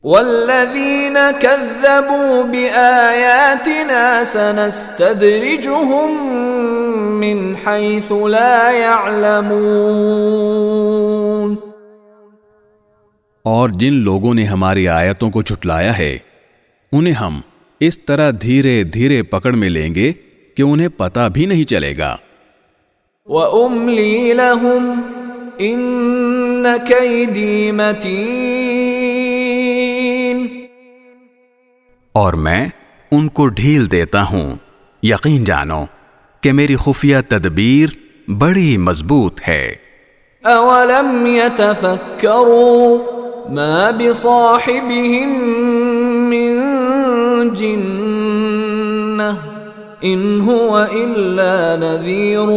والذین کذبوا بآیاتنا سنستدرجهم من حیث لا يعلمون، اور جن لوگوں نے ہماری آیتوں کو جھٹلایا ہے انہیں ہم اس طرح دھیرے دھیرے پکڑ میں لیں گے کہ انہیں پتہ بھی نہیں چلے گا۔ وَأُمْلِي لَهُمْ إِنَّ كَيْدِي مَتِينٌ، اور میں ان کو ڈھیل دیتا ہوں، یقین جانو کہ میری خفیہ تدبیر بڑی مضبوط ہے۔ أَوَلَمْ يَتَفَكَّرُوا مَا بِصَاحِبِهِم مِّن جِنَّةٍ إِنْ هُوَ إِلَّا نَذِيرٌ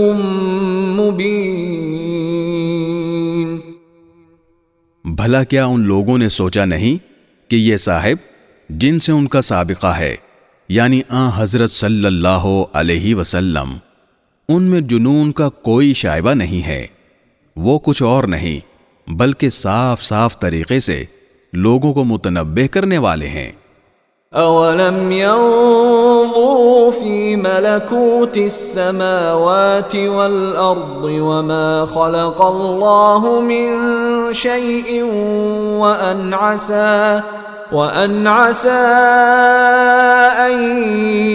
مُبِينٌ، بھلا کیا ان لوگوں نے سوچا نہیں کہ یہ صاحب جن سے ان کا سابقہ ہے، یعنی آن حضرت صلی اللہ علیہ وسلم، ان میں جنون کا کوئی شائبہ نہیں ہے، وہ کچھ اور نہیں بلکہ صاف صاف طریقے سے لوگوں کو متنبہ کرنے والے ہیں۔ أَوَلَمْ يَنظُرُوا فِي مَلَكُوتِ السَّمَاوَاتِ وَالْأَرْضِ وَمَا خَلَقَ اللَّهُ مِن شَيْءٍ وَأَنْ عَسَىٰ أَن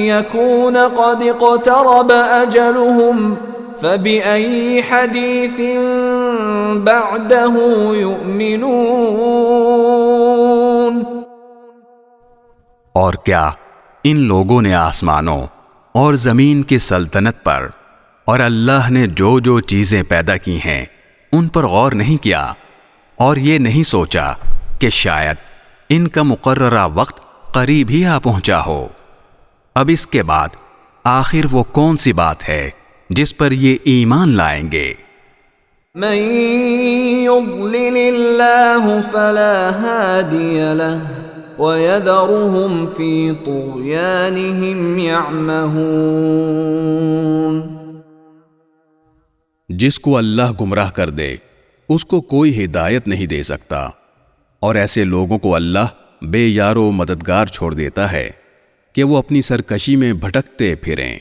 يَكُونَ قَدِ اقْتَرَبَ أَجَلُهُمْ فَبِأَيِّ حَدِيثٍ بَعْدَهُ يُؤْمِنُونَ، اور کیا ان لوگوں نے آسمانوں اور زمین کی سلطنت پر اور اللہ نے جو جو چیزیں پیدا کی ہیں ان پر غور نہیں کیا، اور یہ نہیں سوچا کہ شاید ان کا مقررہ وقت قریب ہی آ پہنچا ہو۔ اب اس کے بعد آخر وہ کون سی بات ہے جس پر یہ ایمان لائیں گے؟ من يضلل الله فلا هادي له وَيَذَرُهُمْ فِي طُغْيَانِهِمْ يَعْمَهُونَ، جس کو اللہ گمراہ کر دے اس کو کوئی ہدایت نہیں دے سکتا، اور ایسے لوگوں کو اللہ بے یار و مددگار چھوڑ دیتا ہے کہ وہ اپنی سرکشی میں بھٹکتے پھریں۔